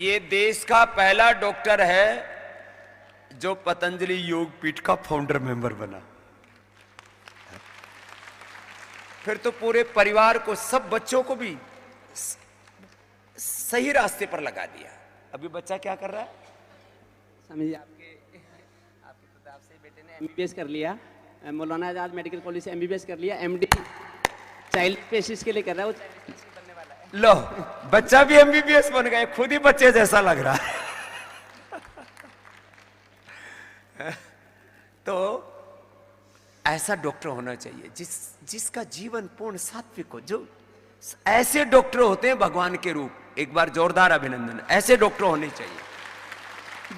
ये देश का पहला डॉक्टर है जो पतंजलि योग पीठ का फाउंडर मेंबर बना। फिर तो पूरे परिवार को, सब बच्चों को भी सही रास्ते पर लगा दिया। अभी बच्चा क्या कर रहा है? स्वामी जी, आपके प्रताप से बेटे ने एमबीबीएस कर लिया, मौलाना आजाद मेडिकल कॉलेज से एमबीबीएस कर लिया, एमडी चाइल्ड स्पेशलिस्ट के लिए कर रहा है, वो चाइल्ड स्पेशलिस्ट बनने वाला है। लो, बच्चा भी एमबीबीएस बन गया, खुद ही बच्चे जैसा लग रहा है। तो ऐसा डॉक्टर होना चाहिए जिसका जीवन पूर्ण सात्विक हो। जो ऐसे डॉक्टर होते हैं भगवान के रूप। एक बार जोरदार अभिनंदन। ऐसे डॉक्टर होने चाहिए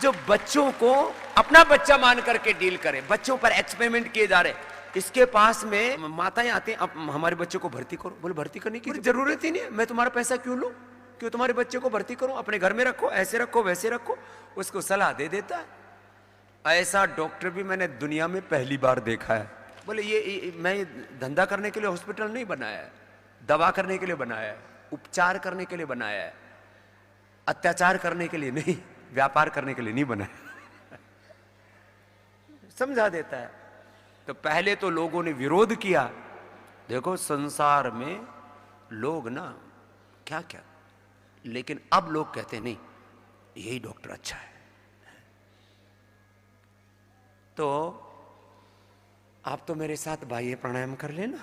जो बच्चों को अपना बच्चा मान करके डील करे। बच्चों पर एक्सपेरिमेंट किए जा रहे, इसके पास में माताएं आते हैं, अब हमारे बच्चे को भर्ती करो। बोले भर्ती करने की जरूरत ही नहीं है, मैं तुम्हारा पैसा क्यों लूं, क्यों तुम्हारे बच्चे को भर्ती करूं, अपने घर में रखो, ऐसे रखो वैसे रखो। उसको सलाह दे देता है। ऐसा डॉक्टर भी मैंने दुनिया में पहली बार देखा है। बोले ये मैं धंधा करने के लिए हॉस्पिटल नहीं बनाया है, दवा करने के लिए बनाया है, उपचार करने के लिए बनाया है, अत्याचार करने के लिए नहीं, व्यापार करने के लिए नहीं बनाया। समझा देता है। तो पहले तो लोगों ने विरोध किया। देखो संसार में लोग ना क्या क्या, लेकिन अब लोग कहते नहीं यही डॉक्टर अच्छा है। तो आप तो मेरे साथ बाह्य प्राणायाम कर लेना,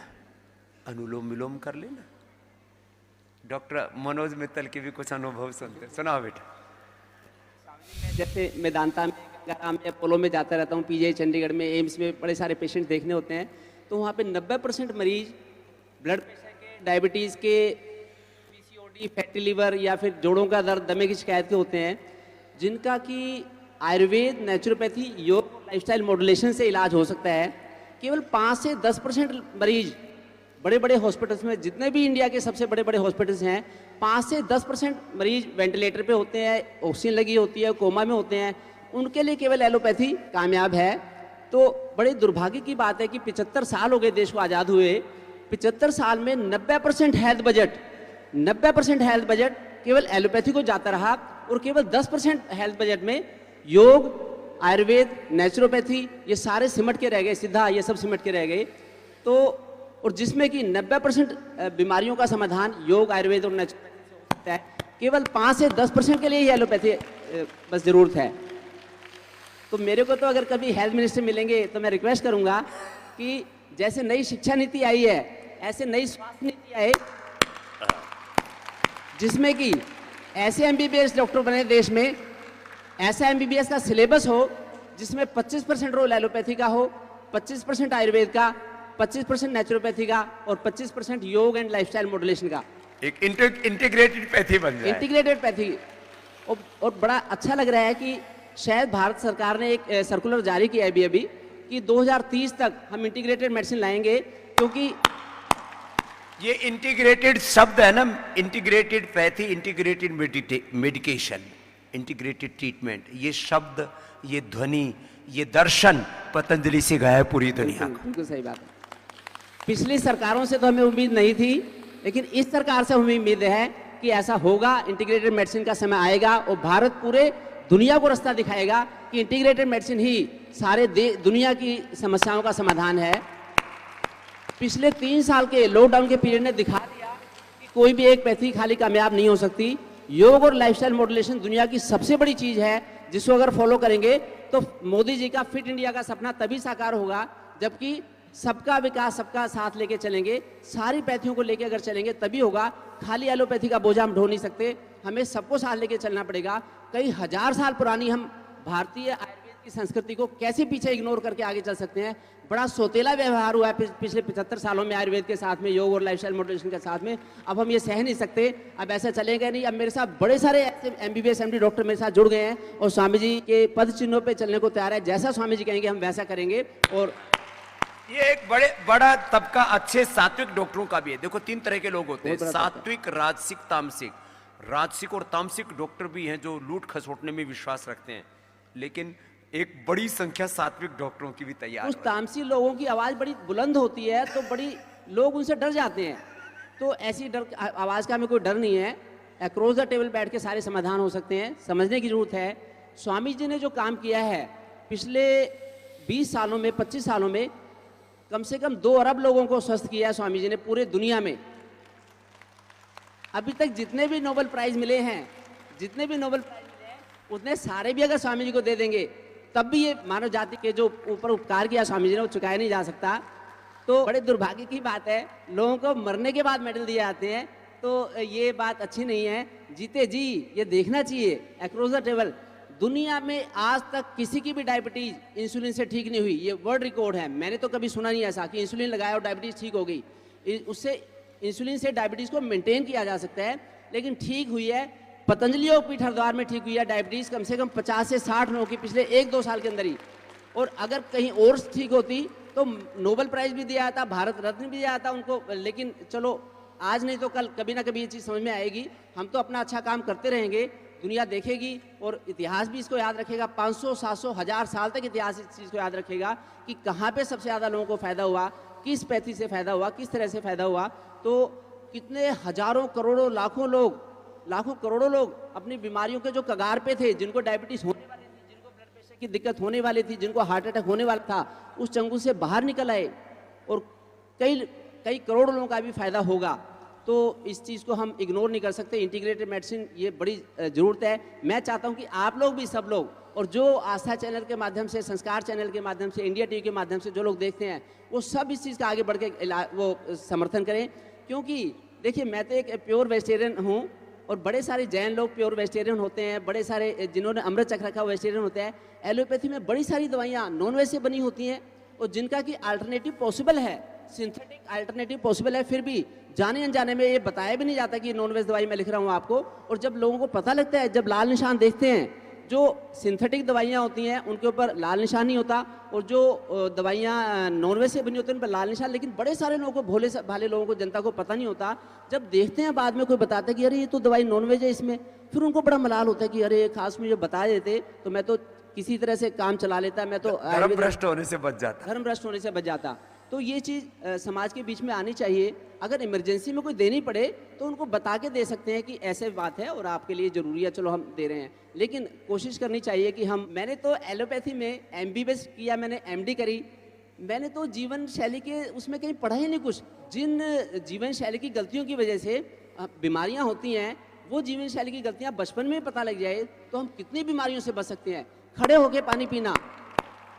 अनुलोम विलोम कर लेना। डॉक्टर मनोज मित्तल के भी कुछ अनुभव सुनते, सुनाओ बेटा। जैसे मेदांता में, गंगाराम में, अपोलो में जाता रहता हूँ, पीजीआई चंडीगढ़ में, एम्स में बड़े सारे पेशेंट देखने होते हैं। तो वहाँ पे 90% मरीज ब्लड प्रेशर के, डायबिटीज़ के, पीसीओडी, फैटी लिवर या फिर जोड़ों का दर्द, दमे की शिकायत के होते हैं, जिनका कि आयुर्वेद, नेचुरोपैथी, योग, लाइफस्टाइल मॉड्यूलेशन से इलाज हो सकता है। केवल 5 से 10% मरीज बड़े बड़े हॉस्पिटल्स में, जितने भी इंडिया के सबसे बड़े बड़े हॉस्पिटल्स हैं, 5 से 10% मरीज वेंटिलेटर पे होते हैं, ऑक्सीजन लगी होती है, कोमा में होते हैं। उनके लिए केवल एलोपैथी कामयाब है। तो बड़े दुर्भाग्य की बात है कि 75 साल हो गए देश को आज़ाद हुए, 75 साल में 90% हेल्थ बजट केवल एलोपैथी को जाता रहा, और केवल 10% हेल्थ बजट में योग, आयुर्वेद, नेचुरोपैथी ये सारे सिमट के रह गए, सिद्धा ये सब सिमट के रह गए। तो और जिसमें कि 90% बीमारियों का समाधान योग, आयुर्वेद और नेचुरोपैथी से हो सकता है, केवल 5 से 10% के लिए ही एलोपैथी बस ज़रूरत है। तो मेरे को तो अगर कभी हेल्थ मिनिस्टर मिलेंगे तो मैं रिक्वेस्ट करूंगा कि जैसे नई शिक्षा नीति आई है, ऐसे नई स्वास्थ्य नीति आए, जिसमें कि ऐसे एमबीबीएस डॉक्टर बने देश में, ऐसा एमबीबीएस का सिलेबस हो जिसमें 25% रोल एलोपैथी का हो, 25% आयुर्वेद का, 25% नेचुरोपैथी का और 25% योग एंड लाइफस्टाइल मॉड्यूलेशन का। एक इंटीग्रेटेड पैथी बन जाए। Integrated pathy. और बड़ा अच्छा लग रहा है कि शायद भारत सरकार ने एक सर्कुलर जारी किया है अभी कि 2030 तक हम इंटीग्रेटेड मेडिसिन लाएंगे, क्योंकि ये इंटीग्रेटेड शब्द है ना, integrated pathy, integrated medication, integrated treatment, ये शब्द, ये ध्वनि, ये दर्शन पतंजलि से गया है पूरी दुनिया को। बिल्कुल सही बात है। पिछली सरकारों से तो हमें उम्मीद नहीं थी, लेकिन इस सरकार से हमें उम्मीद है कि ऐसा होगा, इंटीग्रेटेड मेडिसिन का समय आएगा और भारत पूरे दुनिया को रास्ता दिखाएगा कि इंटीग्रेटेड मेडिसिन ही सारे दुनिया की समस्याओं का समाधान है। पिछले 3 साल के लॉकडाउन के पीरियड ने दिखा दिया कि कोई भी एक पैथी खाली कामयाब नहीं हो सकती। योग और लाइफस्टाइल मॉड्यूलेशन दुनिया की सबसे बड़ी चीज है, जिसको अगर फॉलो करेंगे तो मोदी जी का फिट इंडिया का सपना तभी साकार होगा जबकि सबका विकास, सबका साथ लेके चलेंगे, सारी पैथियों को लेके अगर चलेंगे तभी होगा। खाली एलोपैथी का बोझा हम ढो नहीं सकते, हमें सबको साथ लेके चलना पड़ेगा। कई हजार साल पुरानी हम भारतीय आयुर्वेद की संस्कृति को कैसे पीछे इग्नोर करके आगे चल सकते हैं। बड़ा सौतेला व्यवहार हुआ है पिछले 75 सालों में आयुर्वेद के साथ में, योग और लाइफस्टाइल मॉड्यूलेशन के साथ में। अब हम ये सह नहीं सकते, अब ऐसा चलेगा नहीं। अब मेरे साथ बड़े सारे ऐसे एमबीबीएस एमडी डॉक्टर मेरे साथ जुड़ गए हैं और स्वामी जी के पद चिन्हों पे चलने को तैयार है। जैसा स्वामी जी कहेंगे हम वैसा करेंगे। और ये एक बड़ा तबका अच्छे सात्विक डॉक्टरों का भी है। देखो 3 तरह के लोग होते हैं, सात्विक, राजसिक, तामसिक। राजसिक और तामसिक डॉक्टर भी हैं जो लूट खसोटने में विश्वास रखते हैं, लेकिन एक बड़ी संख्या सात्विक डॉक्टरों की भी तैयार। कुछ तामसी लोगों की आवाज बड़ी बुलंद होती है तो बड़ी लोग उनसे डर जाते हैं। तो ऐसी आवाज का हमें कोई डर नहीं है। अक्रॉस द टेबल बैठ के सारे समाधान हो सकते हैं, समझने की जरूरत है। स्वामी जी ने जो काम किया है पिछले 20 सालों में, 25 सालों में, कम से कम 2 अरब लोगों को स्वस्थ किया है स्वामी जी ने पूरे दुनिया में। अभी तक जितने भी नोबेल प्राइज मिले हैं, जितने भी नोबेल प्राइज मिले हैं, उतने सारे भी अगर स्वामी जी को दे देंगे तब भी ये मानव जाति के जो ऊपर उपकार किया स्वामी जी ने वो चुकाया नहीं जा सकता। तो बड़े दुर्भाग्य की बात है, लोगों को मरने के बाद मेडल दिए जाते हैं, तो ये बात अच्छी नहीं है। जीते जी ये देखना चाहिए अक्रॉस द टेबल, दुनिया में आज तक किसी की भी डायबिटीज इंसुलिन से ठीक नहीं हुई, ये वर्ल्ड रिकॉर्ड है। मैंने तो कभी सुना नहीं ऐसा कि इंसुलिन लगाया और डायबिटीज ठीक हो गई। उससे इंसुलिन से डायबिटीज को मेंटेन किया जा सकता है, लेकिन ठीक हुई है पतंजलि और पीठ हरिद्वार में ठीक हुई है डायबिटीज कम से कम 50 से 60 लोगों की पिछले 1-2 साल के अंदर ही। और अगर कहीं और ठीक होती तो नोबेल प्राइज भी दिया जाता, भारत रत्न भी दिया जाता उनको। लेकिन चलो आज नहीं तो कल कभी ना कभी ये चीज़ समझ में आएगी। हम तो अपना अच्छा काम करते रहेंगे, दुनिया देखेगी और इतिहास भी इसको याद रखेगा। 500, 700, 1000 साल तक इतिहास इस चीज़ को याद रखेगा कि कहाँ पे सबसे ज़्यादा लोगों को फ़ायदा हुआ, किस पैथी से फ़ायदा हुआ, किस तरह से फ़ायदा हुआ। तो कितने हजारों करोड़ों लाखों करोड़ों लोग अपनी बीमारियों के जो कगार पे थे, जिनको डायबिटीज़ होने वाली थी, जिनको ब्लड प्रेशर की दिक्कत होने वाली थी, जिनको हार्ट अटैक होने वाला था, उस चंगुल से बाहर निकल आए और कई करोड़ों लोगों का भी फ़ायदा होगा। तो इस चीज़ को हम इग्नोर नहीं कर सकते। इंटीग्रेटेड मेडिसिन ये बड़ी ज़रूरत है। मैं चाहता हूँ कि आप लोग भी, सब लोग, और जो आस्था चैनल के माध्यम से, संस्कार चैनल के माध्यम से, इंडिया टीवी के माध्यम से जो लोग देखते हैं, वो सब इस चीज़ का आगे बढ़ के वो समर्थन करें। क्योंकि देखिए, मैं तो एक प्योर वेजिटेरियन हूँ और बड़े सारे जैन लोग प्योर वेजिटेरियन होते हैं, बड़े सारे जिन्होंने अमृत चक्र रखा वेजिटेरियन होते हैं। एलोपैथी में बड़ी सारी दवाइयाँ नॉन वेज से बनी होती हैं और जिनका कि अल्टरनेटिव पॉसिबल है, सिंथेटिक अल्टरनेटिव पॉसिबल है, फिर भी जाने अनजाने में ये बताया भी नहीं जाता कि नॉन वेज दवाई मैं लिख रहा हूँ आपको। और जब लोगों को पता लगता है, जब लाल निशान देखते हैं, जो सिंथेटिक दवाइयाँ होती हैं उनके ऊपर लाल निशान नहीं होता, और जो दवाइयाँ नॉन वेज से बनी होती हैं उन पर लाल निशान। लेकिन बड़े सारे लोगों को, भोले भाले लोगों को, जनता को पता नहीं होता। जब देखते हैं बाद में कोई बताता है कि अरे ये तो दवाई नॉन वेज है इसमें, फिर उनको बड़ा मलाल होता है कि अरे खास मुझे बता देते तो मैं तो किसी तरह से काम चला लेता, मैं तो धर्म भ्रष्ट होने से बच जाता। धर्म भ्रष्ट होने से बच जाता। तो ये चीज़ समाज के बीच में आनी चाहिए। अगर इमरजेंसी में कोई देनी पड़े तो उनको बता के दे सकते हैं कि ऐसे बात है और आपके लिए ज़रूरी है, चलो हम दे रहे हैं। लेकिन कोशिश करनी चाहिए कि मैंने तो एलोपैथी में MBBS किया, मैंने MD करी, मैंने तो जीवन शैली के उसमें कहीं पढ़ा ही नहीं कुछ। जिन जीवन शैली की गलतियों की वजह से बीमारियाँ होती हैं, वो जीवन शैली की गलतियाँ बचपन में पता लग जाए तो हम कितनी बीमारियों से बच सकते हैं। खड़े होके पानी पीना,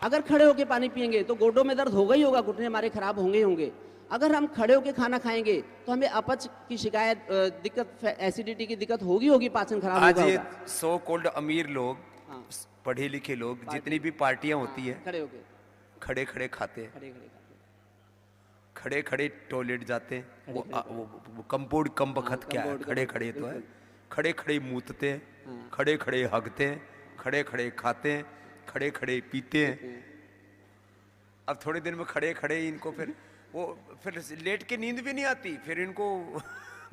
अगर खड़े होके पानी पिएंगे तो गोडों में दर्द होगा ही होगा, घुटने हमारे खराब होंगे ही होंगे। अगर हम खड़े होके खाना खाएंगे तो हमें अपच की शिकायत, दिक्कत, एसिडिटी की दिक्कत होगी, पाचन खराब आज ये होगा। सो कॉल्ड अमीर लोग, हाँ, पढ़े लिखे लोग, जितनी भी पार्टियां होती है, खड़े होके खड़े खड़े खाते हैं, खड़े खड़े खाते खड़े खड़े टॉयलेट जाते हैं। वो कंपाउंड कम बखत क्या है, खड़े खड़े तो है। खड़े खड़े मूतते हैं, खड़े खड़े हगते हैं, खड़े खड़े खाते हैं, खड़े खड़े पीते हैं। अब थोड़े दिन में खड़े खड़े इनको फिर लेट के नींद भी नहीं आती, फिर इनको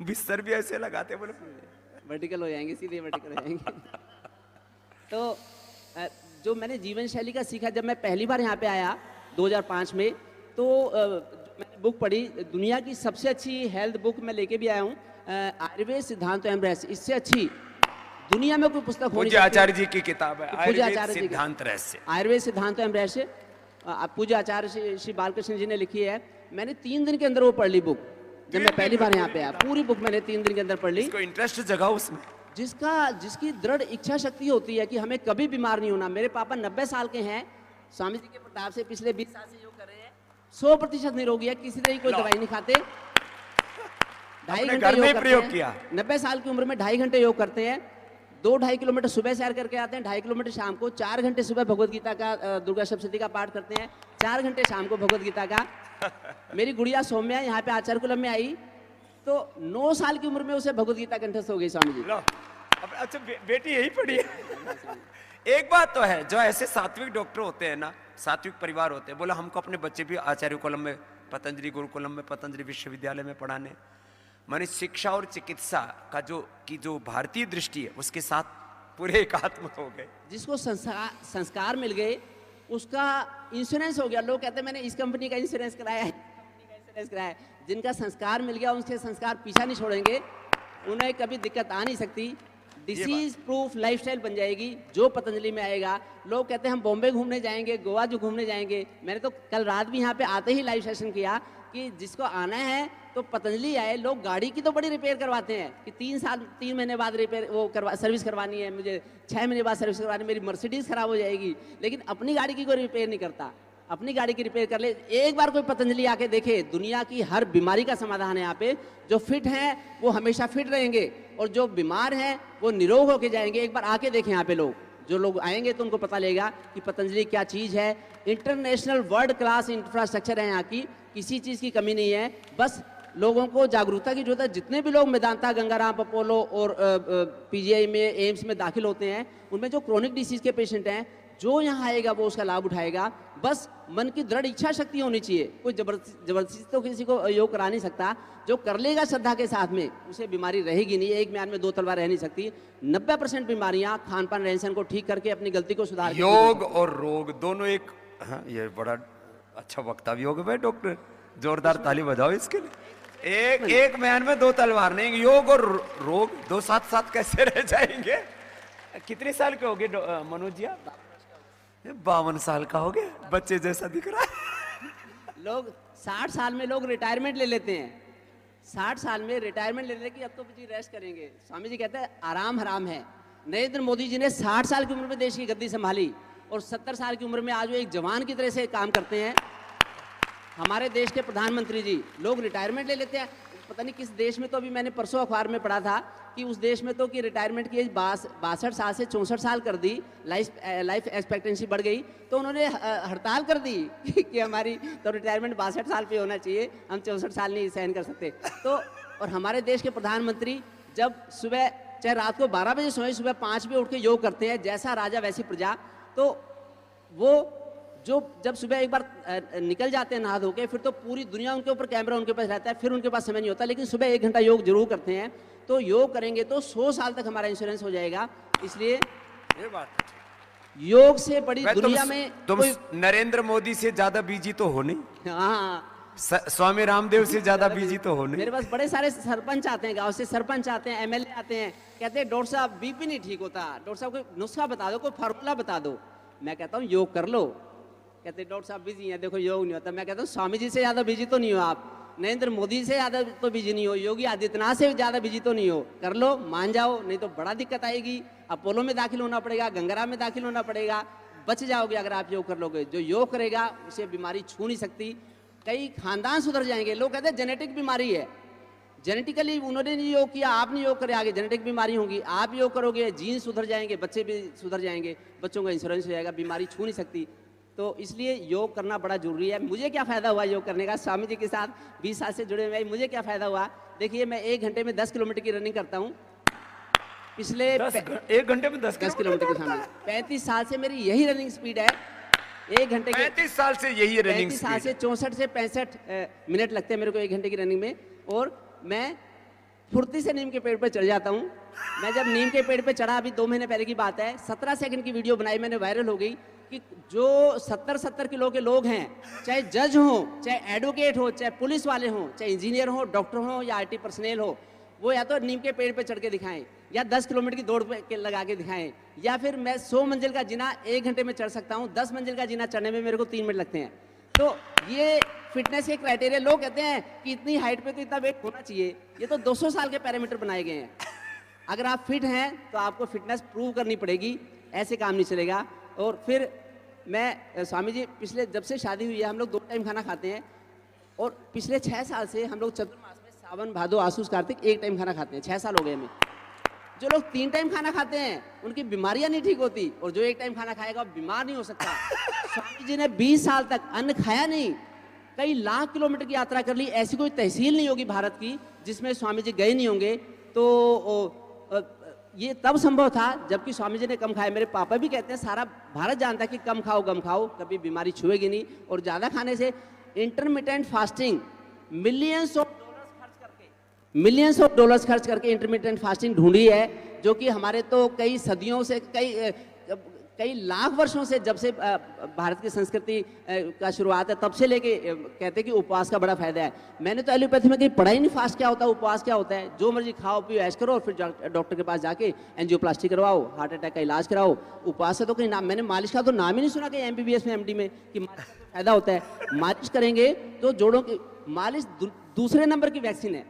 बिस्तर भी ऐसे लगाते, बोले वर्टिकल हो जाएंगे, सीधे वर्टिकल हो जाएंगे। तो जो मैंने जीवन शैली का सीखा, जब मैं पहली बार यहाँ पे आया 2005 में, तो मैंने बुक पढ़ी, दुनिया की सबसे अच्छी हेल्थ बुक मैं लेके भी आया हूँ, आयुर्वेद सिद्धांत एवं रहस्य। इससे अच्छी दुनिया में कोई पुस्तक होनी पूज्य आचार्य जी की किताब है, आयुर्वेद सिद्धांत रहस्य। आयुर्वेद सिद्धांत एवं रहस्य पूज्य आचार्य श्री बालकृष्ण जी ने लिखी है। मैंने 3 दिन के अंदर वो पढ़ ली बुक, जब मैं पहली बार यहाँ पे आया। पूरी बुक मैंने 3 दिन के अंदर पढ़ ली। इसको इंटरेस्ट जगाओ उसमें, जिसकी दृढ़ इच्छा शक्ति होती है कि हमें कभी बीमार नहीं होना। मेरे पापा 90 साल के हैं, स्वामी जी के प्रताप से पिछले 20 साल से योग कर रहे हैं, 100% निरोगी है, किसी तरह की कोई दवाई नहीं खाते, 2.5 घंटे योग करते हैं। 90 साल की उम्र में 2.5 घंटे योग करते हैं, 2-2.5 किलोमीटर सुबह सैर करके आते हैं, 2.5 किलोमीटर शाम को, 4 घंटे सुबह भगवत गीता का, दुर्गा सप्तशती का पाठ करते हैं, 4 घंटे शाम को भगवत गीता का। मेरी गुड़िया सौम्या यहाँ पे आचार्य कुलम में आई तो 9 साल की उम्र में उसे भगवत गीता कंठस्थ हो गई स्वामी जी। अच्छा बेटी यही पढ़ी है। एक बात तो है, जो ऐसे सात्विक डॉक्टर होते हैं ना, सात्विक परिवार होते हैं, बोला हमको अपने बच्चे भी आचार्य कुलम में, पतंजलि गुरुकुलम में, पतंजलि विश्वविद्यालय में पढ़ाने। माने शिक्षा और चिकित्सा का जो भारतीय दृष्टि है, उसके साथ पूरे एकात्म हो गए। जिसको संस्कार मिल गए, उसका इंश्योरेंस हो गया। लोग कहते हैं मैंने इस कंपनी का इंश्योरेंस कराया है, जिनका संस्कार मिल गया उनसे संस्कार पीछा नहीं छोड़ेंगे। उन्हें कभी दिक्कत आ नहीं सकती। डिसीज प्रूफ लाइफस्टाइल बन जाएगी जो पतंजलि में आएगा। लोग कहते हैं हम बॉम्बे घूमने जाएंगे, गोवा जो घूमने जाएंगे। मैंने तो कल रात भी यहाँ पे आते ही लाइव सेशन किया कि जिसको आना है तो पतंजलि आए। लोग गाड़ी की तो बड़ी रिपेयर करवाते हैं कि 3 महीने बाद रिपेयर सर्विस करवानी है, मुझे 6 महीने बाद सर्विस करवानी, मेरी मर्सिडीज खराब हो जाएगी। लेकिन अपनी गाड़ी की कोई रिपेयर नहीं करता। अपनी गाड़ी की रिपेयर कर ले। एक बार कोई पतंजलि आके देखे, दुनिया की हर बीमारी का समाधान है यहाँ पे। जो फिट हैं वो हमेशा फिट रहेंगे और जो बीमार हैं वो निरोग होके जाएंगे। एक बार आके देखें यहाँ पे लोग, जो लोग आएंगे तो उनको पता लगेगा कि पतंजलि क्या चीज़ है। इंटरनेशनल वर्ल्ड क्लास इंफ्रास्ट्रक्चर है यहाँ की, किसी चीज़ की कमी नहीं है। बस लोगों को जागरूकता की जरूरत है। जितने भी लोग मेदांता, गंगाराम, अपोलो और पीजीआई में, एम्स में दाखिल होते हैं, उनमें जो क्रोनिक डिसीज के पेशेंट हैं, जो यहाँ आएगा वो उसका लाभ उठाएगा। बस मन की दृढ़ इच्छा शक्ति होनी चाहिए। कोई जबरदस्ती तो किसी को योग करा नहीं सकता। जो कर लेगा श्रद्धा के साथ में, उसे बीमारी रहेगी नहीं। एक म्यान में 2 तलवार रह नहीं सकती। 90% बीमारियां खान पान रहन सहन को ठीक करके अपनी गलती को सुधार योग और रोग दोनों एक। हाँ, ये बड़ा अच्छा वक्तव्य योग है डॉक्टर, जोरदार ताली बजाओ इसके लिए। एक म्यान में 2 तलवार नहीं, योग और रोग 2 साथ साथ कैसे रह जाएंगे। कितने साल के हो गए मनोज जी? 52 साल का हो गया, बच्चे जैसा दिख रहा है। लोग 60 साल में लोग रिटायरमेंट ले लेते हैं। 60 साल में रिटायरमेंट ले लेते कि अब तो जी रेस्ट करेंगे। स्वामी जी कहते हैं आराम हराम है। नरेंद्र मोदी जी ने 60 साल की उम्र में देश की गद्दी संभाली और 70 साल की उम्र में आज वो एक जवान की तरह से काम करते हैं। हमारे देश के प्रधानमंत्री जी, लोग रिटायरमेंट ले लेते हैं। पता नहीं किस देश में, तो अभी मैंने परसों अखबार में पढ़ा था कि उस देश में तो कि रिटायरमेंट की एज 62 साल से 64 साल कर दी, लाइफ एक्सपेक्टेंसी बढ़ गई। तो उन्होंने हड़ताल कर दी कि हमारी तो रिटायरमेंट 62 साल पे होना चाहिए, हम 64 साल नहीं सहन कर सकते। तो और हमारे देश के प्रधानमंत्री जब सुबह, चाहे रात को 12 बजे सोए, सुबह 5 बजे उठ के योग करते हैं। जैसा राजा वैसी प्रजा। तो वो जो जब सुबह एक बार निकल जाते हैं नहा धो के, फिर तो पूरी दुनिया उनके ऊपर कैमरा उनके पास रहता है, फिर उनके पास समय नहीं होता। लेकिन सुबह 1 घंटा योग जरूर करते हैं। तो योग करेंगे तो 100 साल तक हमारा इंश्योरेंस हो जाएगा। इसलिए ये बात योग से बड़ी दुनिया में तुम नरेंद्र मोदी से ज्यादा बिजी तो हो नहीं। हाँ, स्वामी रामदेव से ज्यादा बिजी तो हो नहीं। मेरे पास बड़े सारे सरपंच आते हैं, गांव से सरपंच आते हैं, एमएलए आते हैं, कहते हैं डॉक्टर साहब बीपी नहीं ठीक होता, डॉक्टर साहब कोई नुस्खा बता दो, कोई फार्मूला बता दो। मैं कहता हूँ योग कर लो। कहते डॉक्टर साहब बिजी हैं, देखो योग नहीं होता। मैं कहता हूँ स्वामी जी से ज़्यादा बिजी तो नहीं हो आप, नरेंद्र मोदी से ज़्यादा तो बिजी नहीं हो, योगी आदित्यनाथ से ज़्यादा बिजी तो नहीं हो। कर लो, मान जाओ, नहीं तो बड़ा दिक्कत आएगी। अपोलो में दाखिल होना पड़ेगा, गंगाराम में दाखिल होना पड़ेगा। बच जाओगे अगर आप योग कर लोगे। जो योग करेगा उसे बीमारी छू नहीं सकती। कई खानदान सुधर जाएंगे। लोग कहते हैं जेनेटिक बीमारी है, जेनेटिकली उन्होंने नहीं योग किया, आपने योग करे, आगे जेनेटिक बीमारी होगी। आप योग करोगे, जीन सुधर जाएंगे, बच्चे भी सुधर जाएंगे, बच्चों का इंश्योरेंस हो जाएगा, बीमारी छू नहीं सकती। तो इसलिए योग करना बड़ा जरूरी है। मुझे क्या फ़ायदा हुआ योग करने का? स्वामी जी के साथ 20 साल से जुड़े हुए, मुझे क्या फ़ायदा हुआ? देखिए, मैं 1 घंटे में 10 किलोमीटर की रनिंग करता हूँ। पिछले 1 घंटे में 10 किलोमीटर के सामने 35 साल से मेरी यही रनिंग स्पीड है। 1 घंटे 35 साल से यही रनिंग 35 साल से 64 से 65 मिनट लगते हैं मेरे को 1 घंटे की रनिंग में। और मैं फुर्ती से नीम के पेड़ पर चढ़ जाता हूँ। मैं जब नीम के पेड़ पर चढ़ा, अभी 2 महीने पहले की बात है, 17 सेकंड की वीडियो बनाई मैंने, वायरल हो गई कि जो 70 किलो के लोग हैं, चाहे जज हो, चाहे एडवोकेट हो, चाहे पुलिस वाले हो, चाहे इंजीनियर हो, डॉक्टर हो या आईटी पर्सनल हो, वो या तो नीम के पेड़ पे चढ़ के दिखाएं, या 10 किलोमीटर की दौड़ पे लगा के दिखाएं, या फिर मैं 100 मंजिल का जीना 1 घंटे में चढ़ सकता हूँ। 10 मंजिल का जीना चढ़ने में मेरे को 3 मिनट लगते हैं। तो ये फिटनेस के क्राइटेरिया। लोग कहते हैं कि इतनी हाइट पे तो इतना वेट होना चाहिए। ये तो 200 साल के पैरामीटर बनाए गए हैं। अगर आप फिट हैं तो आपको फिटनेस प्रूव करनी पड़ेगी, ऐसे काम नहीं चलेगा। और फिर मैं, स्वामी जी, पिछले जब से शादी हुई है हम लोग 2 टाइम खाना खाते हैं। और पिछले 6 साल से हम लोग चतुर्मास में सावन, भादो, आसूस, कार्तिक 1 टाइम खाना खाते हैं। 6 साल हो गए हमें। जो लोग 3 टाइम खाना खाते हैं उनकी बीमारियां नहीं ठीक होती, और जो 1 टाइम खाना खाएगा बीमार नहीं हो सकता। स्वामी जी ने 20 साल तक अन्न खाया नहीं, कई लाख किलोमीटर की यात्रा कर ली। ऐसी कोई तहसील नहीं होगी भारत की जिसमें स्वामी जी गए नहीं होंगे। तो ये तब संभव था जबकि स्वामी जी ने कम खाया। मेरे पापा भी कहते हैं सारा भारत जानता है कि कम खाओ, कभी बीमारी छुएगी नहीं। और ज़्यादा खाने से intermittent fasting, millions of dollars खर्च करके इंटरमिटेंट फास्टिंग ढूंढी है, जो कि हमारे तो कई सदियों से, कई लाख वर्षों से, जब से भारत की संस्कृति का शुरुआत है, तब से लेके कहते हैं कि उपवास का बड़ा फायदा है। मैंने तो एलोपैथी में कहीं पढ़ा ही नहीं फास्ट क्या होता है, उपवास क्या होता है। जो मर्जी खाओ पियो ऐश करो और फिर डॉक्टर के पास जाके एंजियोप्लास्टी करवाओ, हार्ट अटैक का इलाज कराओ। उपवास से तो कहीं नाम, मैंने मालिश का तो नाम ही नहीं सुना कि MBBS में MD में कि मालिश का तो फायदा होता है। मालिश करेंगे तो जोड़ों की मालिश दूसरे नंबर की वैक्सीन है।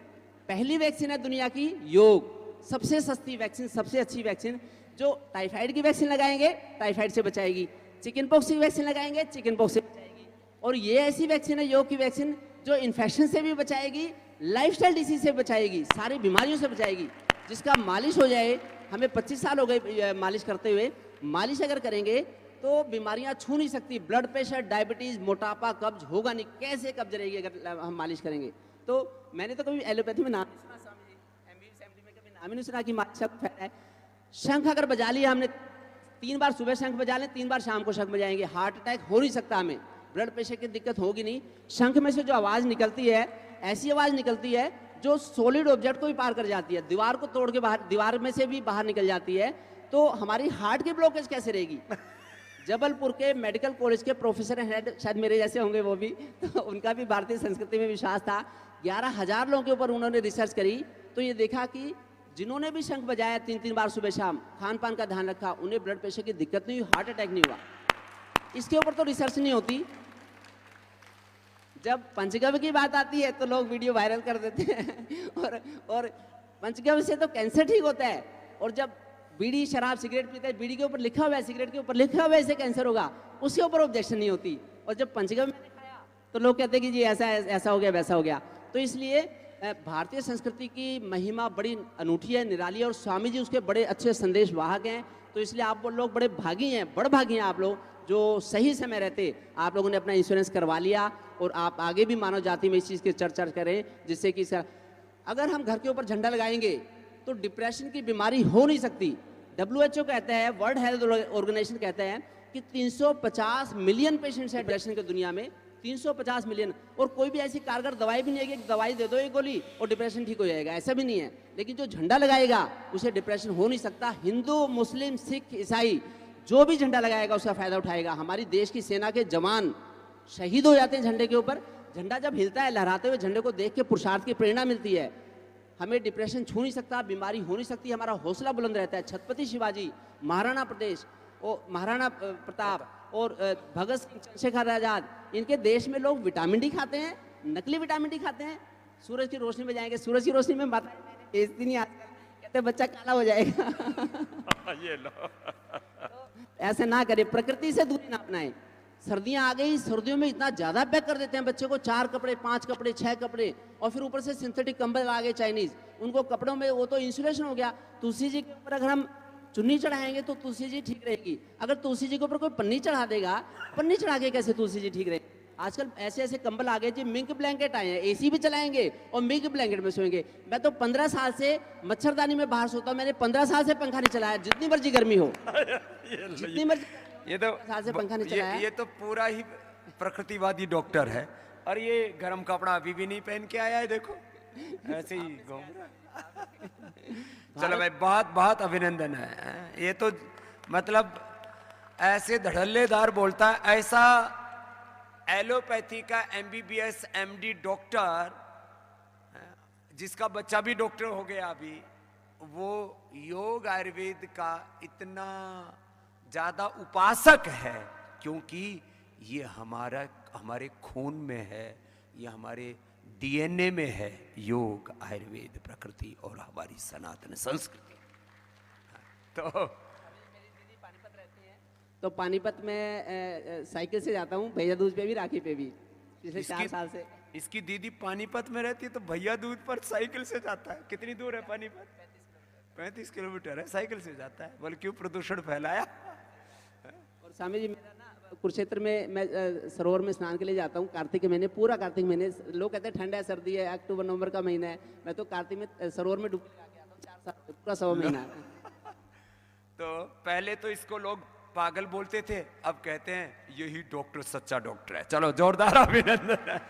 पहली वैक्सीन है दुनिया की योग, सबसे सस्ती वैक्सीन, सबसे अच्छी वैक्सीन। जो टाइफाइड की वैक्सीन लगाएंगे टाइफाइड से बचाएगी, चिकन पॉक्स की वैक्सीन लगाएंगे चिकन पॉक्स से बचाएगी, और ये ऐसी वैक्सीन है योग की वैक्सीन जो इन्फेक्शन से भी बचाएगी, लाइफस्टाइल डिसीज से बचाएगी, सारी बीमारियों से बचाएगी। जिसका मालिश हो जाए, हमें 25 साल हो गए मालिश करते हुए, मालिश अगर करेंगे तो बीमारियां छू नहीं सकती। ब्लड प्रेशर, डायबिटीज, मोटापा, कब्ज होगा नहीं। कैसे कब्ज रहेगी अगर हम मालिश करेंगे? तो मैंने तो कभी एलोपैथी में नाम नहीं सुना, स्वामी जी MBBS MD में कभी नाम ही नहीं सुना कि मालिश का फायदा है। शंख अगर बजा लिया हमने, 3 बार सुबह शंख बजा लें, 3 बार शाम को शंख बजाएंगे, हार्ट अटैक हो नहीं सकता हमें, ब्लड प्रेशर की दिक्कत होगी नहीं। शंख में से जो आवाज़ निकलती है, ऐसी आवाज़ निकलती है जो सॉलिड ऑब्जेक्ट को भी पार कर जाती है, दीवार को तोड़ के बाहर, दीवार में से भी बाहर निकल जाती है। तो हमारी हार्ट की ब्लॉकेज कैसे रहेगी? जबलपुर के मेडिकल कॉलेज के प्रोफेसर हैं, शायद मेरे जैसे होंगे वो भी, तो उनका भी भारतीय संस्कृति में विश्वास था। 11,000 लोगों के ऊपर उन्होंने रिसर्च करी, तो ये देखा कि जिन्होंने भी शंख बजाया 3-3 बार सुबह शाम, खान पान का ध्यान रखा, उन्हें ब्लड प्रेशर की दिक्कत नहीं हुई, हार्ट अटैक नहीं हुआ। इसके ऊपर तो रिसर्च नहीं होती। जब पंचगव्य की बात आती है तो लोग वीडियो वायरल कर देते हैं और पंचगव्य से तो कैंसर ठीक होता है। और जब बीड़ी शराब सिगरेट पीते हैं, बीड़ी के ऊपर लिखा हुआ है, सिगरेट के ऊपर लिखा हुआ है इससे कैंसर होगा, उसके ऊपर ऑब्जेक्शन नहीं होती। और जब पंचगव्य मैंने खाया तो लोग कहते हैं कि जी ऐसा हो गया, वैसा हो गया। तो इसलिए भारतीय संस्कृति की महिमा बड़ी अनूठी है, निराली है, और स्वामी जी उसके बड़े अच्छे संदेश वाहक हैं। तो इसलिए आप लोग बड़े भागी हैं, बड़ भागी हैं आप लोग, जो सही समय रहते आप लोगों ने अपना इंश्योरेंस करवा लिया, और आप आगे भी मानव जाति में इस चीज़ की चर्चा करें, जिससे कि अगर हम घर के ऊपर झंडा लगाएंगे तो डिप्रेशन की बीमारी हो नहीं सकती। WHO कहता है, वर्ल्ड हेल्थ ऑर्गेनाइजेशन कहता है कि 350 मिलियन पेशेंट्स हैं डिप्रेशन की दुनिया में, 350 मिलियन, और कोई भी ऐसी कारगर दवाई भी नहीं है कि दवाई दे दो एक गोली और डिप्रेशन ठीक हो जाएगा, ऐसा भी नहीं है। लेकिन जो झंडा लगाएगा उसे डिप्रेशन हो नहीं सकता। हिंदू, मुस्लिम, सिख, ईसाई जो भी झंडा लगाएगा उसका फायदा उठाएगा। हमारी देश की सेना के जवान शहीद हो जाते हैं झंडे के ऊपर। झंडा जब हिलता है, लहराते हुए झंडे को देख के पुरुषार्थ की प्रेरणा मिलती है। हमें डिप्रेशन छू नहीं सकता, बीमारी हो नहीं सकती, हमारा हौसला बुलंद रहता है। छत्रपति शिवाजी, महाराणा प्रताप और भगत सिंह, चंद्रशेखर आजाद, इनके देश में लोग विटामिन डी खाते हैं, नकली विटामिन डी खाते हैं। सूरज की रोशनी में जाएंगे, सूरज की रोशनी में बात बेइज्जती नहीं आती, कहते बच्चा काला हो जाएगा। ये लो। तो ऐसे ना करें, प्रकृति से दूरी ना अपनाएं। सर्दियां आ गई, सर्दियों में इतना ज्यादा पैक कर देते हैं बच्चे को, 4 कपड़े, 5 कपड़े, 6 कपड़े, और फिर ऊपर से सिंथेटिक कंबल आ गए चाइनीज, उनको कपड़ों में वो तो इंसुलेशन हो गया। तुलसी जी के ऊपर अगर हम चुन्नी चढ़ाएंगे तो तुलसी जी ठीक रहेगी। अगर तुलसी जी के ऊपर कोई पन्नी चढ़ा देगा, पन्नी चढ़ा के कैसे तुलसी जी ठीक रहेगी? आजकल ऐसे ऐसे कंबल आ गए जी, मिंक ब्लैंकेट आए हैं, AC भी चलाएंगे और मिंक ब्लैंकेट में सोएंगे। मैं तो 15 साल से मच्छरदानी में बाहर सोता हूं, मैंने 15 साल से पंखा नहीं चलाया, जितनी मर्जी गर्मी हो, जितनी मर्जी, ये तो साल से पंखा नहीं चलाया। ये तो पूरा ही प्रकृतिवादी डॉक्टर है। और ये गर्म कपड़ा अभी भी नहीं पहन के आया है, देखो ऐसे ही घूम रहा है। चलो भाई, बहुत बहुत अभिनंदन है। ये तो मतलब ऐसे धड़ल्लेदार बोलता है, ऐसा एलोपैथी का MBBS MD डॉक्टर, जिसका बच्चा भी डॉक्टर हो गया अभी, वो योग आयुर्वेद का इतना ज्यादा उपासक है, क्योंकि ये हमारे खून में है, ये हमारे DNA में है, योग, आयुर्वेद, प्रकृति और हमारी सनातन संस्कृति। तो पानीपत में साइकिल से जाता हूँ, भैया दूज पे भी, राखी पे भी, पिछले 4 साल से। इसकी दीदी पानीपत में रहती है तो भैया दूज पर साइकिल से जाता है। कितनी दूर है पानीपत? 35 किलोमीटर है, साइकिल से जाता है। बोले क्यों प्रदूषण फैलाया? और स्वामी जी, मेरा ना कुरुक्षेत्र में मैं सरोवर में स्नान के लिए जाता हूँ कार्तिक के महीने, पूरा कार्तिक महीने। लोग कहते हैं ठंड है, सर्दी है, अक्टूबर नवंबर का महीना है, मैं तो कार्तिक में सरोवर में डूब के आता हूँ 4 साल, पूरा 100 महीना। तो पहले तो इसको लोग पागल बोलते थे, अब कहते हैं यही डॉक्टर सच्चा डॉक्टर है। चलो जोरदार अभिनंदन।